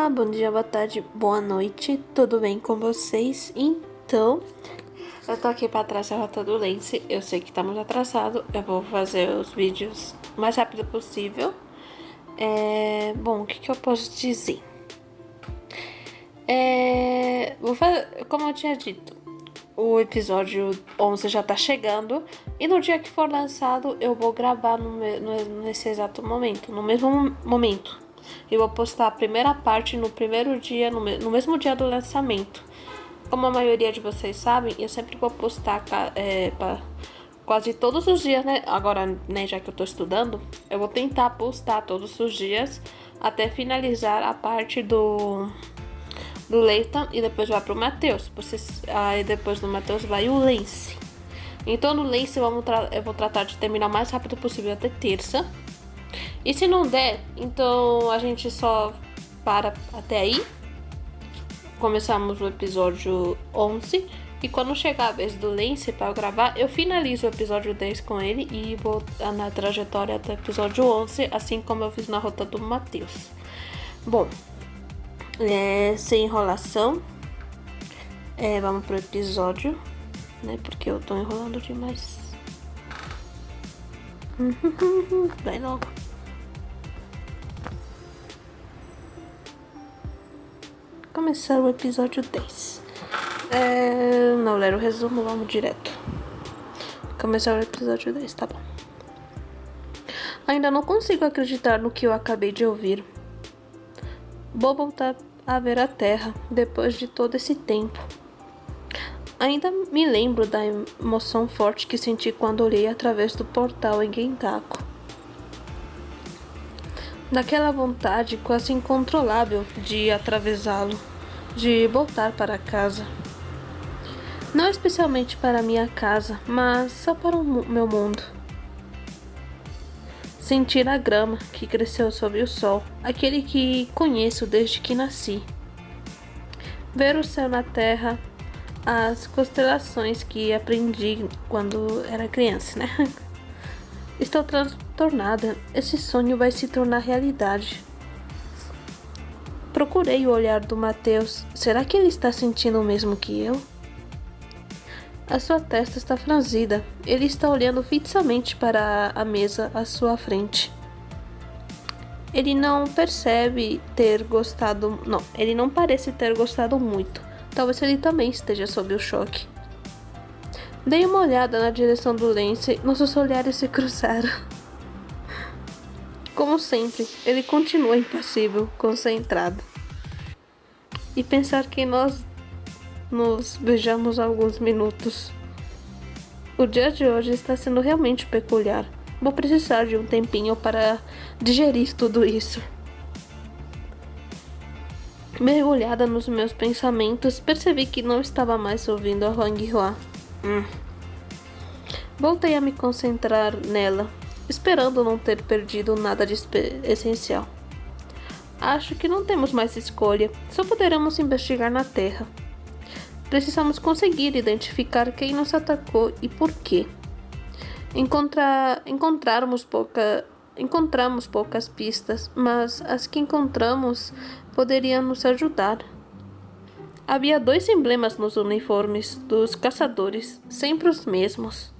Olá, bom dia, boa tarde, boa noite, tudo bem com vocês? Então, eu tô aqui pra traçar a rota do Lance. Eu sei que estamos atrasados, eu vou fazer os vídeos o mais rápido possível. Bom, o que eu posso dizer? Vou fazer, como eu tinha dito, o episódio 11 já tá chegando. E no dia que for lançado, eu vou gravar nesse exato momento, no mesmo momento. Eu vou postar a primeira parte no primeiro dia, no mesmo dia do lançamento. Como a maioria de vocês sabem, eu sempre vou postar quase todos os dias, né? Agora, né, já que eu tô estudando, eu vou tentar postar todos os dias até finalizar a parte do Leighton e depois vai pro Matheus. Aí depois do Matheus vai o Lance. Então no Lance eu vou tratar de terminar o mais rápido possível até terça. E se não der, então a gente só para até aí. Começamos o episódio 11. E quando chegar a vez do Lance para eu gravar, eu finalizo o episódio 10 com ele e vou na trajetória até o episódio 11, assim como eu fiz na rota do Matheus. Bom, sem enrolação, vamos pro episódio, né? Porque eu tô enrolando demais. Vai logo. Começar o episódio 10. Não ler o resumo, vamos direto. Começar o episódio 10, tá bom. Ainda não consigo acreditar no que eu acabei de ouvir. Vou voltar a ver a Terra depois de todo esse tempo. Ainda me lembro da emoção forte que senti quando olhei através do portal em Genkaku. Daquela vontade quase incontrolável de atravessá-lo, de voltar para casa. Não especialmente para minha casa, mas só para o meu mundo. Sentir a grama que cresceu sob o sol, aquele que conheço desde que nasci. Ver o céu na terra, as constelações que aprendi quando era criança, né? Estou transtornada. Esse sonho vai se tornar realidade. Procurei o olhar do Matheus. Será que ele está sentindo o mesmo que eu? A sua testa está franzida. Ele está olhando fixamente para a mesa à sua frente. Ele não percebe ter gostado... Não, ele não parece ter gostado muito. Talvez ele também esteja sob o choque. Dei uma olhada na direção do Lance. Nossos olhares se cruzaram. Como sempre, ele continua impassível, concentrado. E pensar que nós nos beijamos há alguns minutos. O dia de hoje está sendo realmente peculiar. Vou precisar de um tempinho para digerir tudo isso. Mergulhada nos meus pensamentos, percebi que não estava mais ouvindo a Huang Hua. Voltei a me concentrar nela, esperando não ter perdido nada de essencial. Acho que não temos mais escolha, só poderemos investigar na Terra. Precisamos conseguir identificar quem nos atacou e por quê. Encontramos poucas pistas, mas as que encontramos poderiam nos ajudar. Havia 2 emblemas nos uniformes dos caçadores, sempre os mesmos.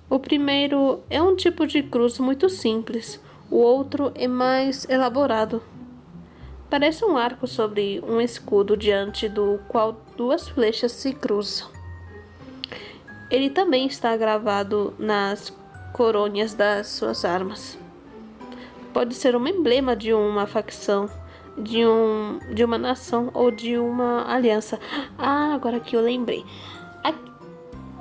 O primeiro é um tipo de cruz muito simples, o outro é mais elaborado. Parece um arco sobre um escudo diante do qual 2 flechas se cruzam. Ele também está gravado nas coronhas das suas armas. Pode ser um emblema de uma facção, de uma nação ou de uma aliança. Agora que eu lembrei.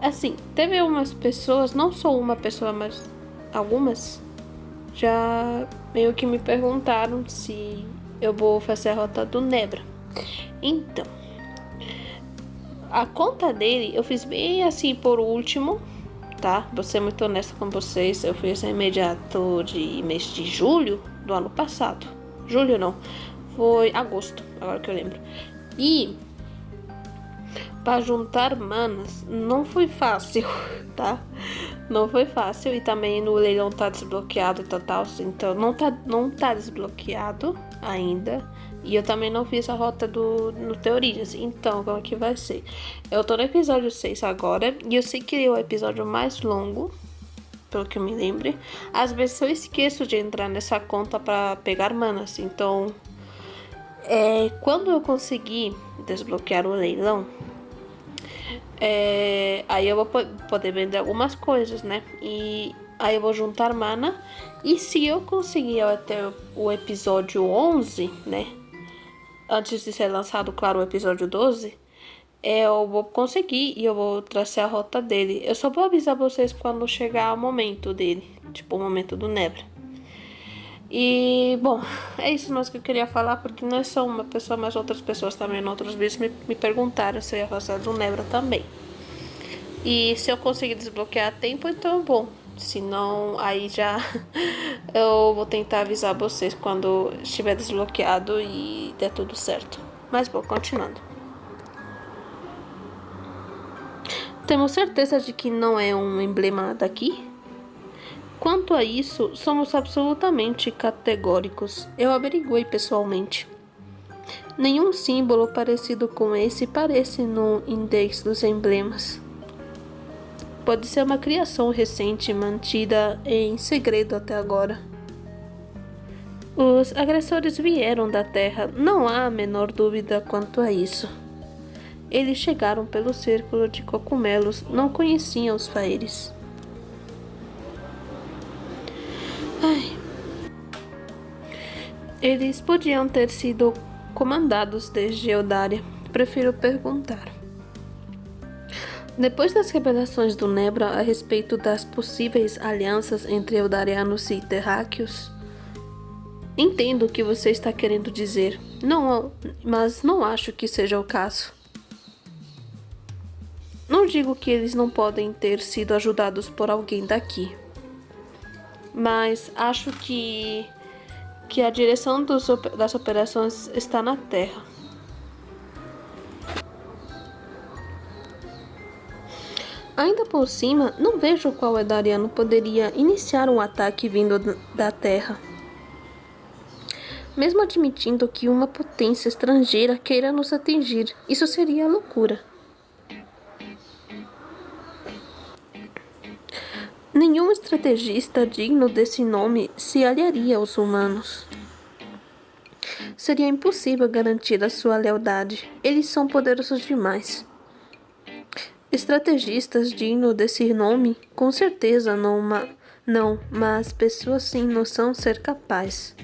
Assim, teve umas pessoas, não só uma pessoa, mas algumas, já meio que me perguntaram se eu vou fazer a rota do Nebra. Então, a conta dele eu fiz bem assim por último, tá? Vou ser muito honesta com vocês, eu fiz imediato de mês de julho do ano passado. Julho não, foi agosto, agora que eu lembro. E para juntar manas não foi fácil, tá? Não foi fácil. E também no leilão tá desbloqueado total. Então não tá desbloqueado ainda. E eu também não fiz a rota no Teorias. Então, como é que vai ser? Eu tô no episódio 6 agora. E eu sei que é o episódio mais longo, pelo que eu me lembre. Às vezes eu esqueço de entrar nessa conta pra pegar manas. Então, quando eu conseguir desbloquear o leilão, aí eu vou poder vender algumas coisas, né? E aí eu vou juntar mana. E se eu conseguir até o episódio 11, né? Antes de ser lançado, claro, o episódio 12, eu vou conseguir e eu vou traçar a rota dele. Eu só vou avisar vocês quando chegar o momento dele, tipo o momento do Nebra. E, bom, é isso mesmo que eu queria falar, porque não é só uma pessoa, mas outras pessoas também, em outros vídeos, me perguntaram se eu ia fazer do Nebra também. E se eu conseguir desbloquear a tempo, então bom. Se não, aí já eu vou tentar avisar vocês quando estiver desbloqueado e der tudo certo. Mas bom, continuando. Temos certeza de que não é um emblema daqui? Quanto a isso, somos absolutamente categóricos. Eu averiguei pessoalmente. Nenhum símbolo parecido com esse aparece no index dos emblemas. Pode ser uma criação recente mantida em segredo até agora. Os agressores vieram da Terra, não há a menor dúvida quanto a isso. Eles chegaram pelo círculo de cogumelos, não conheciam os Faeries. Eles podiam ter sido comandados desde Eldaria. Prefiro perguntar. Depois das revelações do Nebra a respeito das possíveis alianças entre Eldarianos e Terráqueos, entendo o que você está querendo dizer, mas não acho que seja o caso. Não digo que eles não podem ter sido ajudados por alguém daqui, mas acho que a direção das operações está na Terra. Ainda por cima, não vejo qual Eldariano poderia iniciar um ataque vindo da Terra. Mesmo admitindo que uma potência estrangeira queira nos atingir, isso seria loucura. Nenhum estrategista digno desse nome se aliaria aos humanos. Seria impossível garantir a sua lealdade. Eles são poderosos demais. Estrategistas dignos desse nome, com certeza não, mas pessoas sem noção ser capazes.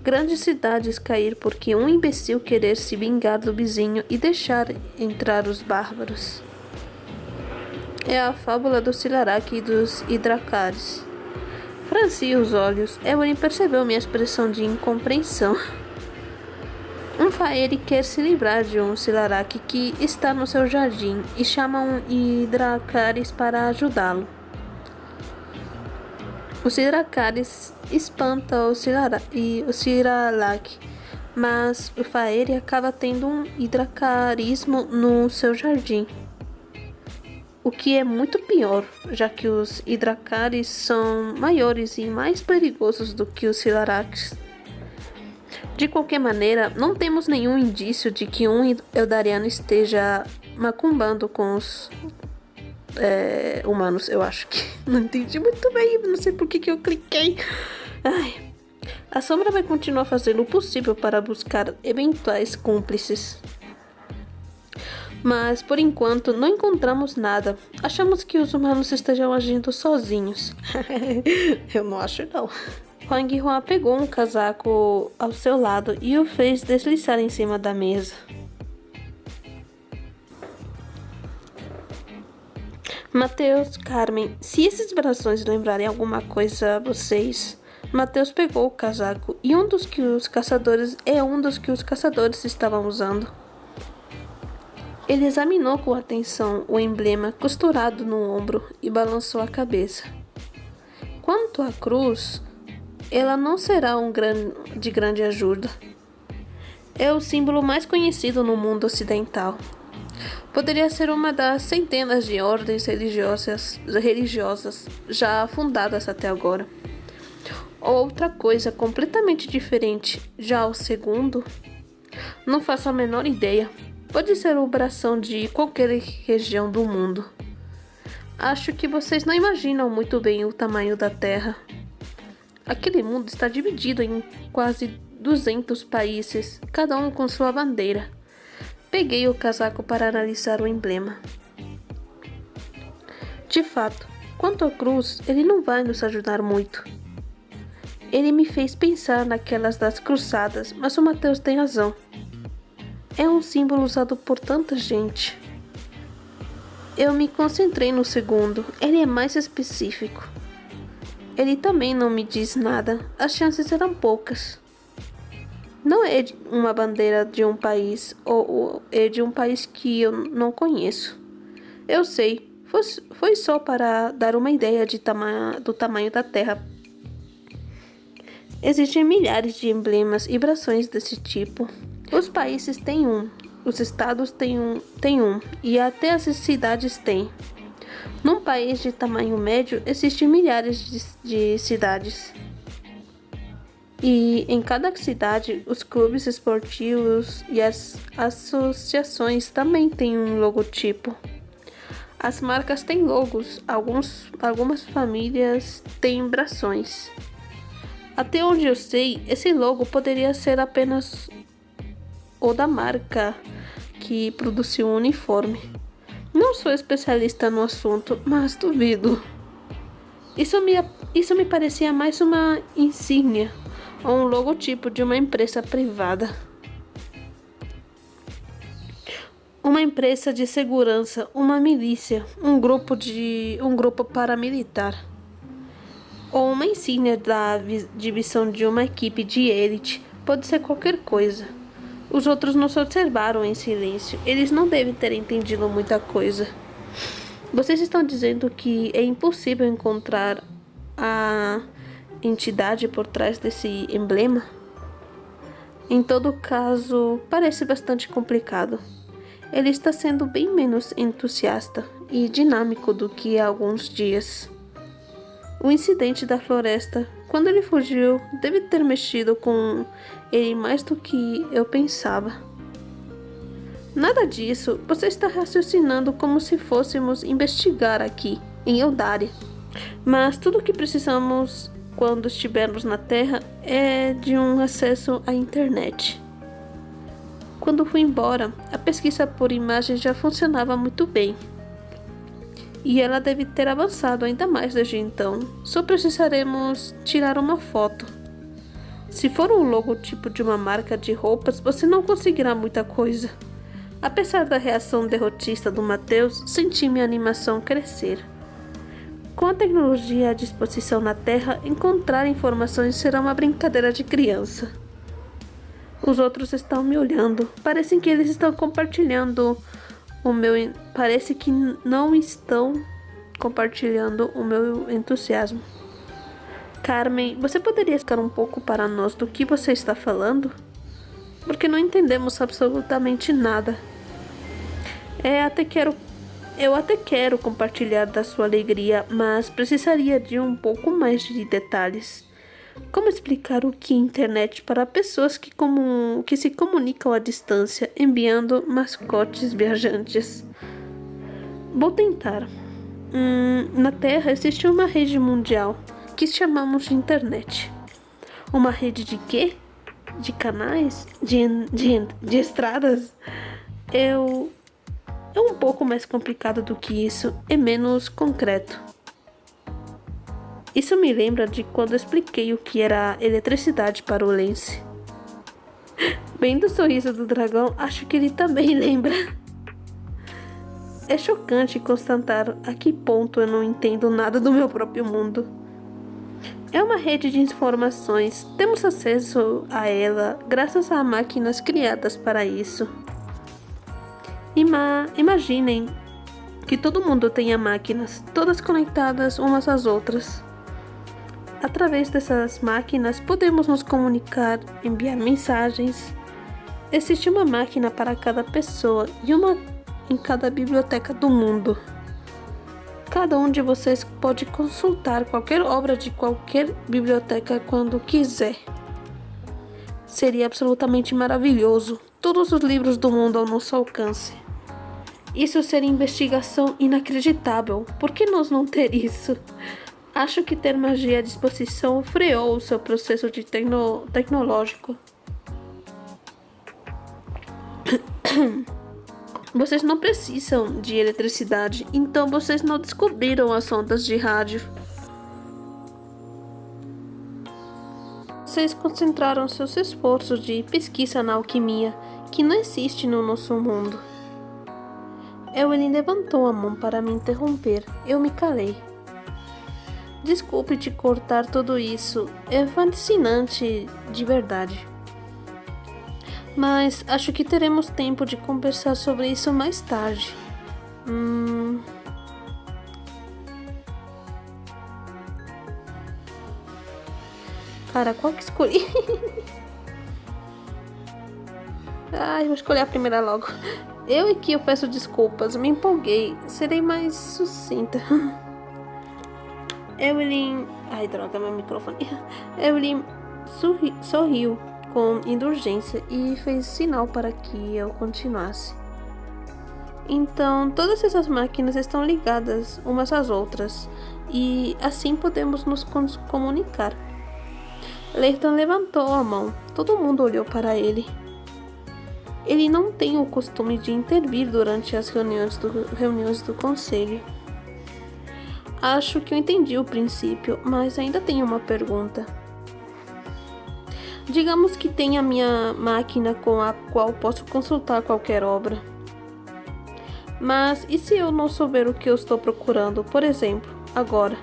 Grandes cidades cair porque um imbecil querer se vingar do vizinho e deixar entrar os bárbaros. É a fábula do Silarak e dos Hidracares. Franci os olhos. Evelyn percebeu minha expressão de incompreensão. Um Faeri quer se livrar de um Silarak que está no seu jardim e chama um Hidracares para ajudá-lo. Os Hidracares espanta o Silarak, mas o Faeri acaba tendo um Hidracarismo no seu jardim. O que é muito pior, já que os Hidracares são maiores e mais perigosos do que os Silaraks. De qualquer maneira, não temos nenhum indício de que um Eldariano esteja macumbando com os humanos. Eu acho que não entendi muito bem, não sei por que eu cliquei. A sombra vai continuar fazendo o possível para buscar eventuais cúmplices. Mas, por enquanto, não encontramos nada. Achamos que os humanos estejam agindo sozinhos. Eu não acho, não. Huang Huan pegou um casaco ao seu lado e o fez deslizar em cima da mesa. Mateus, Carmen, se esses brasões lembrarem alguma coisa a vocês... Mateus pegou o casaco e um dos que os caçadores estavam usando. Ele examinou com atenção o emblema costurado no ombro e balançou a cabeça. Quanto à cruz, ela não será de grande ajuda. É o símbolo mais conhecido no mundo ocidental. Poderia ser uma das centenas de ordens religiosas já fundadas até agora. Outra coisa completamente diferente, já o segundo, Não faço a menor ideia. Pode ser o bração de qualquer região do mundo. Acho que vocês não imaginam muito bem o tamanho da Terra. Aquele mundo está dividido em quase 200 países, cada um com sua bandeira. Peguei o casaco para analisar o emblema. De fato, quanto à cruz, ele não vai nos ajudar muito. Ele me fez pensar naquelas das cruzadas, mas o Mateus tem razão. É um símbolo usado por tanta gente. Eu me concentrei no segundo, ele é mais específico. Ele também não me diz nada, as chances eram poucas. Não é uma bandeira de um país, ou é de um país que eu não conheço. Eu sei, foi só para dar uma ideia do tamanho da Terra. Existem milhares de emblemas e brasões desse tipo. Os países têm um, os estados têm um, e até as cidades têm. Num país de tamanho médio, existem milhares de cidades. E em cada cidade, os clubes esportivos e as associações também têm um logotipo. As marcas têm logos, algumas famílias têm brasões. Até onde eu sei, esse logo poderia ser apenas o da marca que produziu o uniforme. Não sou especialista no assunto, mas duvido. Isso me parecia mais uma insígnia ou um logotipo de uma empresa privada. Uma empresa de segurança, uma milícia, um grupo paramilitar. Ou uma insígnia da divisão de uma equipe de elite. Pode ser qualquer coisa. Os outros nos observaram em silêncio. Eles não devem ter entendido muita coisa. Vocês estão dizendo que é impossível encontrar a entidade por trás desse emblema? Em todo caso, parece bastante complicado. Ele está sendo bem menos entusiasta e dinâmico do que há alguns dias. O incidente da floresta, quando ele fugiu, deve ter mexido com ele mais do que eu pensava. Nada disso, você está raciocinando como se fôssemos investigar aqui, em Eldaria. Mas tudo o que precisamos quando estivermos na Terra é de um acesso à internet. Quando fui embora, a pesquisa por imagens já funcionava muito bem. E ela deve ter avançado ainda mais desde então. Só precisaremos tirar uma foto. Se for um logotipo de uma marca de roupas, você não conseguirá muita coisa. Apesar da reação derrotista do Mateus, senti minha animação crescer. Com a tecnologia à disposição na Terra, encontrar informações será uma brincadeira de criança. Os outros estão me olhando. Parece que eles estão compartilhando Parece que não estão compartilhando o meu entusiasmo. Carmen, você poderia explicar um pouco para nós do que você está falando? Porque não entendemos absolutamente nada. Eu até quero compartilhar da sua alegria, mas precisaria de um pouco mais de detalhes. Como explicar o que é internet para pessoas que se comunicam à distância, enviando mascotes viajantes? Vou tentar. Na Terra existe uma rede mundial que chamamos de internet. Uma rede de quê? De canais? De estradas? É um pouco mais complicado do que isso, é menos concreto. Isso me lembra de quando expliquei o que era eletricidade para o Lance. Vendo o sorriso do dragão, acho que ele também lembra. É chocante constatar a que ponto eu não entendo nada do meu próprio mundo. É uma rede de informações. Temos acesso a ela graças a máquinas criadas para isso. Imaginem que todo mundo tenha máquinas, todas conectadas umas às outras. Através dessas máquinas, podemos nos comunicar, enviar mensagens. Existe uma máquina para cada pessoa e uma em cada biblioteca do mundo. Cada um de vocês pode consultar qualquer obra de qualquer biblioteca quando quiser. Seria absolutamente maravilhoso Todos os livros do mundo ao nosso alcance. Isso seria investigação inacreditável. Por que nós não ter isso? Acho que ter magia à disposição freou o seu processo de tecnológico. Vocês não precisam de eletricidade, então vocês não descobriram as ondas de rádio. Vocês concentraram seus esforços de pesquisa na alquimia, que não existe no nosso mundo. Evelyn levantou a mão para me interromper. Eu me calei. Desculpe te cortar tudo isso. É fascinante de verdade. Mas acho que teremos tempo de conversar sobre isso mais tarde. Cara, qual que escolhi? Ai, vou escolher a primeira logo. Eu peço desculpas, me empolguei. Serei mais sucinta. Evelyn... Ai, droga, meu microfone. Evelyn sorriu com indulgência e fez sinal para que eu continuasse. Então, todas essas máquinas estão ligadas umas às outras e assim podemos nos comunicar. Leighton levantou a mão. Todo mundo olhou para ele. Ele não tem o costume de intervir durante as reuniões do conselho. Acho que eu entendi o princípio, mas ainda tenho uma pergunta. Digamos que tenha a minha máquina com a qual posso consultar qualquer obra. Mas e se eu não souber o que eu estou procurando, por exemplo, agora,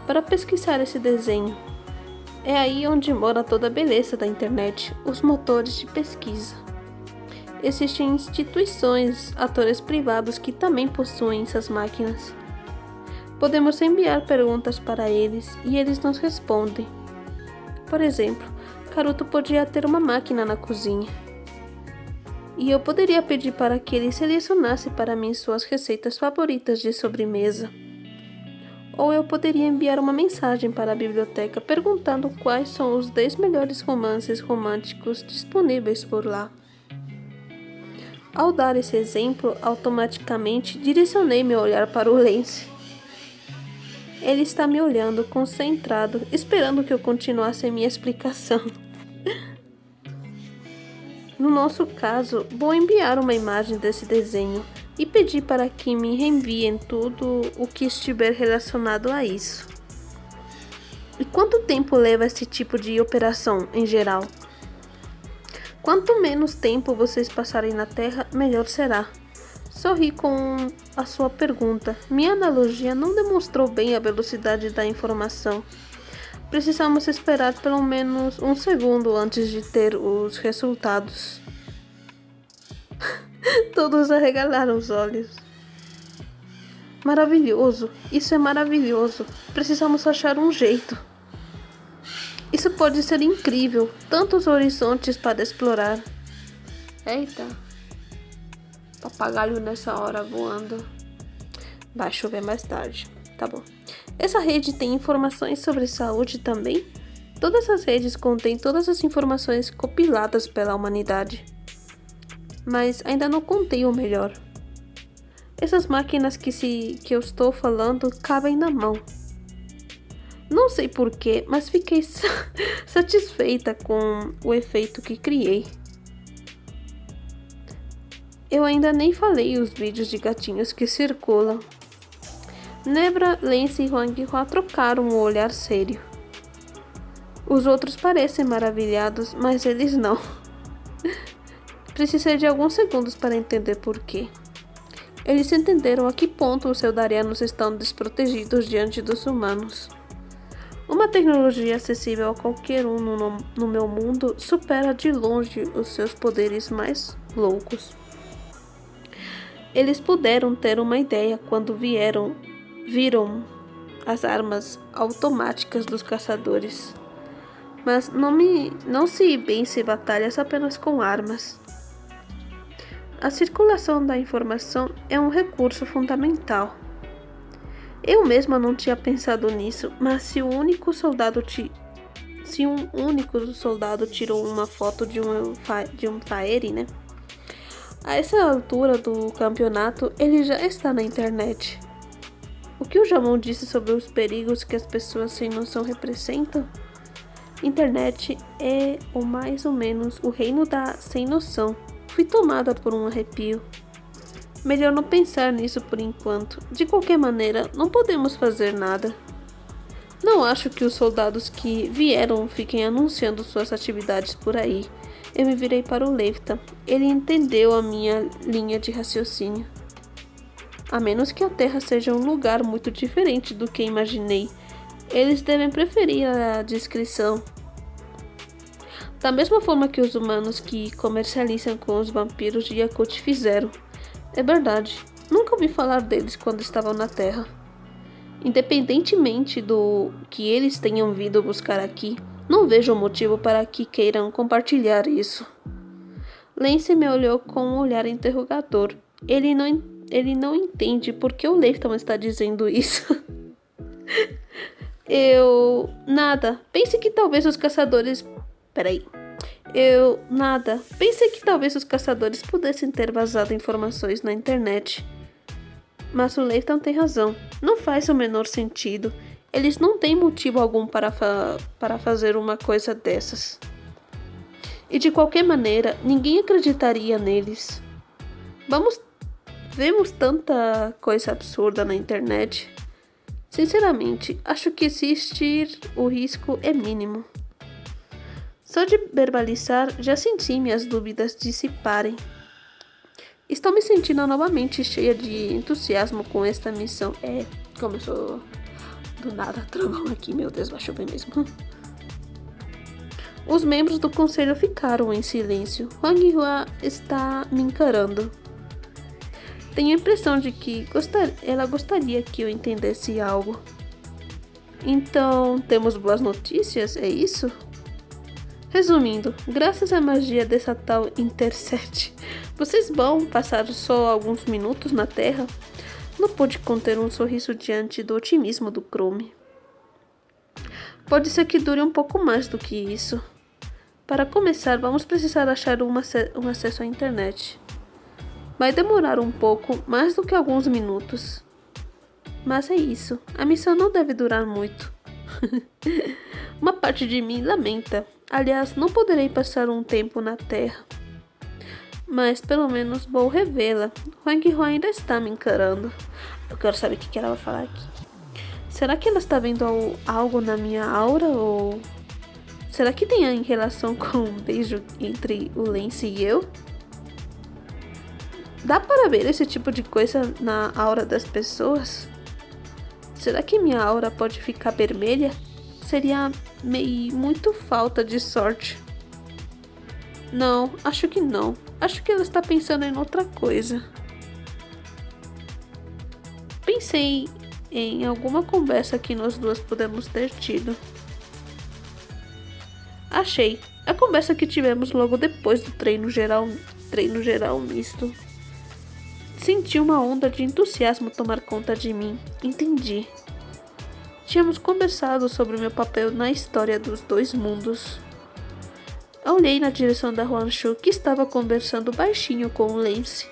para pesquisar esse desenho? É aí onde mora toda a beleza da internet, os motores de pesquisa. Existem instituições, atores privados que também possuem essas máquinas. Podemos enviar perguntas para eles e eles nos respondem. Por exemplo, Karuto podia ter uma máquina na cozinha. E eu poderia pedir para que ele selecionasse para mim suas receitas favoritas de sobremesa. Ou eu poderia enviar uma mensagem para a biblioteca perguntando quais são os 10 melhores romances românticos disponíveis por lá. Ao dar esse exemplo, automaticamente direcionei meu olhar para o Lance. Ele está me olhando, concentrado, esperando que eu continuasse a minha explicação. No nosso caso, vou enviar uma imagem desse desenho e pedir para que me reenviem tudo o que estiver relacionado a isso. E quanto tempo leva esse tipo de operação em geral? Quanto menos tempo vocês passarem na Terra, melhor será. Sorri com a sua pergunta. Minha analogia não demonstrou bem a velocidade da informação. Precisamos esperar pelo menos um segundo antes de ter os resultados. Todos arregalaram os olhos. Maravilhoso! Isso é maravilhoso! Precisamos achar um jeito. Isso pode ser incrível. Tantos horizontes para explorar. Eita! Papagaio nessa hora voando. Vai chover mais tarde. Tá bom. Essa rede tem informações sobre saúde também? Todas as redes contêm todas as informações compiladas pela humanidade. Mas ainda não contei o melhor. Essas máquinas que eu estou falando cabem na mão. Não sei porquê, mas fiquei satisfeita com o efeito que criei. Eu ainda nem falei os vídeos de gatinhos que circulam. Nebra, Lance e Huanghua trocaram um olhar sério. Os outros parecem maravilhados, mas eles não. Precisei de alguns segundos para entender porquê. Eles entenderam a que ponto os eldarianos estão desprotegidos diante dos humanos. Uma tecnologia acessível a qualquer um no meu mundo supera de longe os seus poderes mais loucos. Eles puderam ter uma ideia quando viram as armas automáticas dos caçadores. Mas não se vence batalhas apenas com armas. A circulação da informação é um recurso fundamental. Eu mesma não tinha pensado nisso, mas se um único soldado tirou uma foto de um Faere, né? A essa altura do campeonato, ele já está na internet. O que o Jamon disse sobre os perigos que as pessoas sem noção representam? Internet é ou mais ou menos o reino da sem noção. Fui tomada por um arrepio. Melhor não pensar nisso por enquanto. De qualquer maneira, não podemos fazer nada. Não acho que os soldados que vieram fiquem anunciando suas atividades por aí. Eu me virei para o Leifta. Ele entendeu a minha linha de raciocínio. A menos que a Terra seja um lugar muito diferente do que imaginei, eles devem preferir a discrição. Da mesma forma que os humanos que comercializam com os vampiros de Yakut fizeram. É verdade, nunca ouvi falar deles quando estavam na Terra. Independentemente do que eles tenham vindo buscar aqui, não vejo motivo para que queiram compartilhar isso. Lance me olhou com um olhar interrogador. Ele não entende por que o Leighton está dizendo isso. Nada. Pensei que talvez os caçadores pudessem ter vazado informações na internet. Mas o Leighton tem razão. Não faz o menor sentido. Eles não têm motivo algum para fazer uma coisa dessas. E de qualquer maneira, ninguém acreditaria neles. Vemos tanta coisa absurda na internet. Sinceramente, acho que existir o risco é mínimo. Só de verbalizar, já senti minhas dúvidas dissiparem. Estou me sentindo novamente cheia de entusiasmo com esta missão. Começou do nada trovão aqui, meu Deus, vai chover mesmo. Os membros do conselho ficaram em silêncio. Huang Hua está me encarando. Tenho a impressão de que ela gostaria que eu entendesse algo. Então, temos boas notícias, é isso? Resumindo, graças à magia dessa tal Interset, vocês vão passar só alguns minutos na Terra? Não pude conter um sorriso diante do otimismo do Chrome. Pode ser que dure um pouco mais do que isso. Para começar, vamos precisar achar um acesso à internet. Vai demorar um pouco, mais do que alguns minutos. Mas é isso, a missão não deve durar muito. Uma parte de mim lamenta. Aliás, não poderei passar um tempo na Terra. Mas pelo menos vou revê-la. Huang Hua ainda está me encarando. Eu quero saber o que ela vai falar aqui. Será que ela está vendo algo na minha aura? Ou será que tem em relação com um beijo entre o Lance e eu? Dá para ver esse tipo de coisa na aura das pessoas? Será que minha aura pode ficar vermelha? Seria muito falta de sorte. Não, acho que não. Acho que ela está pensando em outra coisa. Pensei em alguma conversa que nós duas pudemos ter tido. Achei. A conversa que tivemos logo depois do treino geral misto. Senti uma onda de entusiasmo tomar conta de mim. Entendi. Tínhamos conversado sobre o meu papel na história dos dois mundos. Olhei na direção da Huanshu, que estava conversando baixinho com o Lance.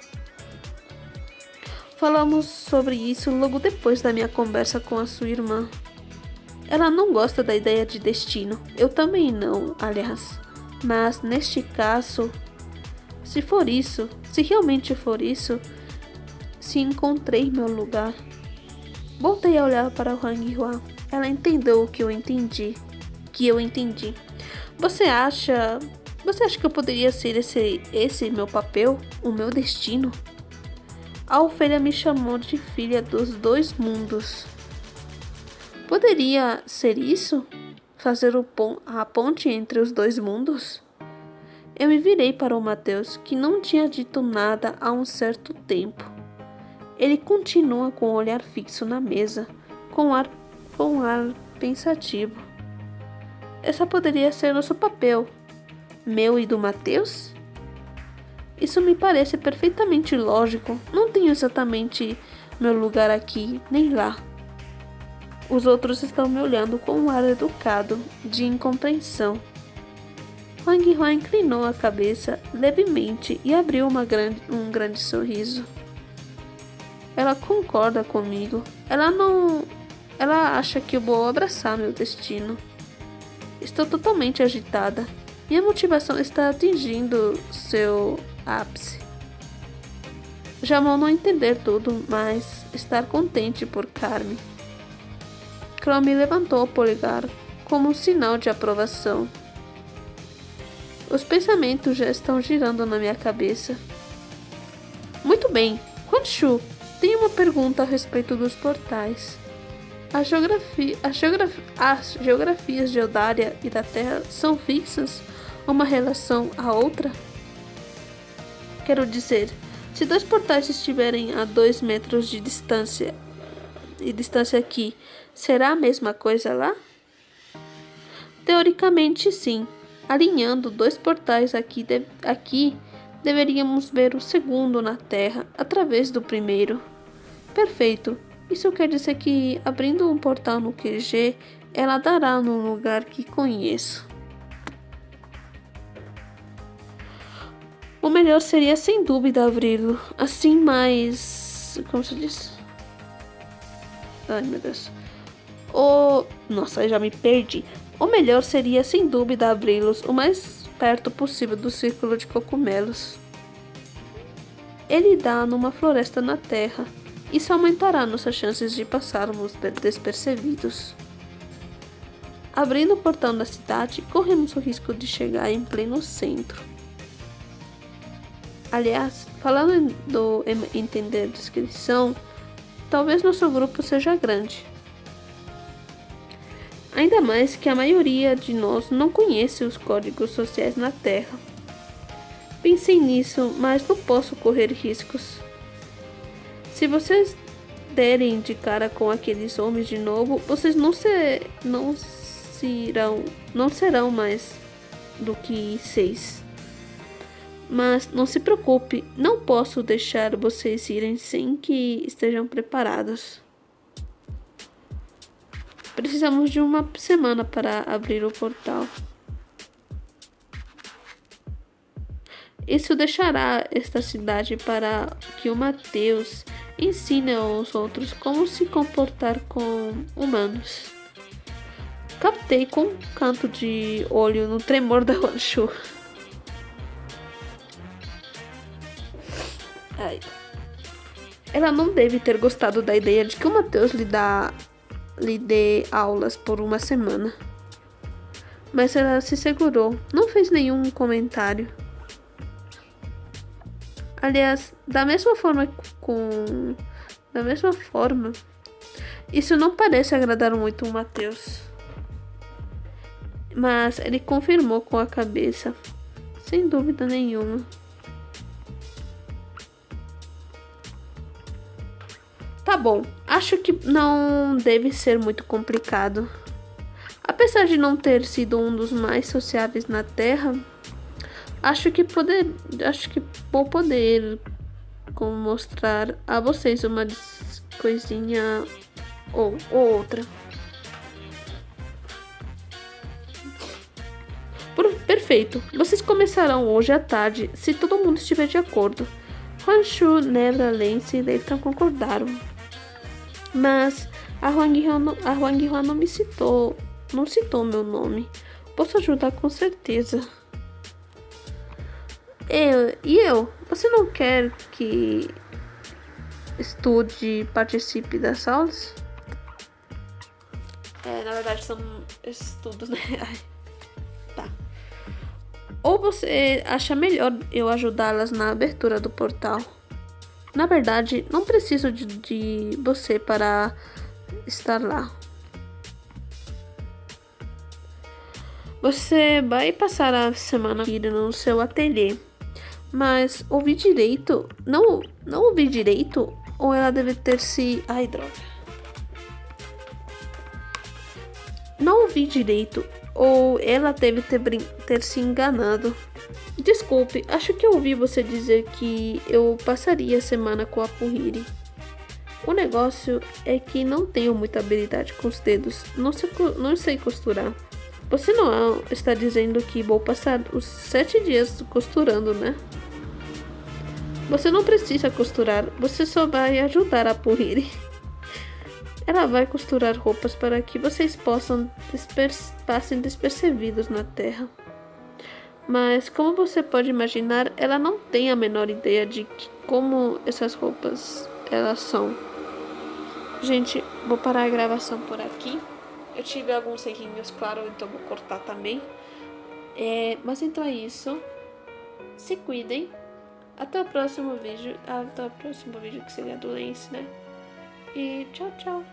Falamos sobre isso logo depois da minha conversa com a sua irmã. Ela não gosta da ideia de destino. Eu também não, aliás. Mas neste caso, se realmente for isso, se encontrei meu lugar. Voltei a olhar para o Huang Hua. Ela entendeu o que eu entendi. Você acha que eu poderia ser esse meu papel? O meu destino? A Ofélia me chamou de filha dos dois mundos. Poderia ser isso? Fazer a ponte entre os dois mundos? Eu me virei para o Mateus, que não tinha dito nada há um certo tempo. Ele continua com o olhar fixo na mesa, com um ar pensativo. Essa poderia ser nosso papel, meu e do Mateus? Isso me parece perfeitamente lógico. Não tenho exatamente meu lugar aqui, nem lá. Os outros estão me olhando com um ar educado, de incompreensão. Huang Hua inclinou a cabeça levemente e abriu um grande sorriso. Ela concorda comigo. Ela acha que eu vou abraçar meu destino. Estou totalmente agitada. Minha motivação está atingindo seu ápice. Já vou não entender tudo, mas estar contente por Carme. Chrome levantou o polegar como um sinal de aprovação. Os pensamentos já estão girando na minha cabeça. Muito bem, Honshu, tenho uma pergunta a respeito dos portais. As geografias de Eldaria e da Terra são fixas, uma relação à outra? Quero dizer, se dois portais estiverem a 2 metros de distância aqui, será a mesma coisa lá? Teoricamente, sim. Alinhando dois portais aqui, deveríamos ver o segundo na Terra através do primeiro. Perfeito. Isso quer dizer que, abrindo um portal no QG, ela dará num lugar que conheço. O melhor seria, sem dúvida, abri-lo. Assim, mais... Como se diz? Ai, meu Deus. Nossa, eu já me perdi. O melhor seria, sem dúvida, abri-los o mais perto possível do círculo de cogumelos. Ele dá numa floresta na Terra. Isso aumentará nossas chances de passarmos despercebidos. Abrindo o portão da cidade, corremos o risco de chegar em pleno centro. Aliás, falando do entender a descrição, talvez nosso grupo seja grande. Ainda mais que a maioria de nós não conhece os códigos sociais na Terra. Pensei nisso, mas não posso correr riscos. Se vocês derem de cara com aqueles homens de novo, vocês não serão mais do que 6. Mas não se preocupe, não posso deixar vocês irem sem que estejam preparados. Precisamos de uma semana para abrir o portal. Isso deixará esta cidade para que o Mateus ensine aos outros como se comportar com humanos. Captei com um canto de olho no tremor da Honshu. Ela não deve ter gostado da ideia de que o Mateus lhe dê aulas por uma semana. Mas ela se segurou, não fez nenhum comentário. Aliás, da mesma forma, isso não parece agradar muito o Mateus. Mas ele confirmou com a cabeça, sem dúvida nenhuma. Tá bom, acho que não deve ser muito complicado. Apesar de não ter sido um dos mais sociáveis na Terra, acho que vou poder mostrar a vocês uma coisinha ou outra. Perfeito, vocês começarão hoje à tarde, se todo mundo estiver de acordo. Honshu, Nebra, Lance e Leighton concordaram. Mas a Huang Hua não citou meu nome. Posso ajudar com certeza. Você não quer que estude e participe das aulas? Na verdade são estudos, né? Tá. Ou você acha melhor eu ajudá-las na abertura do portal? Na verdade, não preciso de você para estar lá. Você vai passar a semana no seu ateliê. Mas ouvi direito? Não ouvi direito? Ou ela deve ter se... Ai, droga. Não ouvi direito. Ou ela deve ter se enganado. Desculpe, acho que eu ouvi você dizer que eu passaria a semana com a Puriri. O negócio é que não tenho muita habilidade com os dedos. Não sei costurar. Você não está dizendo que vou passar os 7 dias costurando, né? Você não precisa costurar, você só vai ajudar a Puriri. Ela vai costurar roupas para que vocês passem despercebidos na Terra. Mas, como você pode imaginar, ela não tem a menor ideia de como essas roupas elas são. Gente, vou parar a gravação por aqui. Eu tive alguns errinhos, claro, então vou cortar também. Mas então é isso. Se cuidem. Até o próximo vídeo. Até o próximo vídeo, que seria do Lance, né? E tchau, tchau.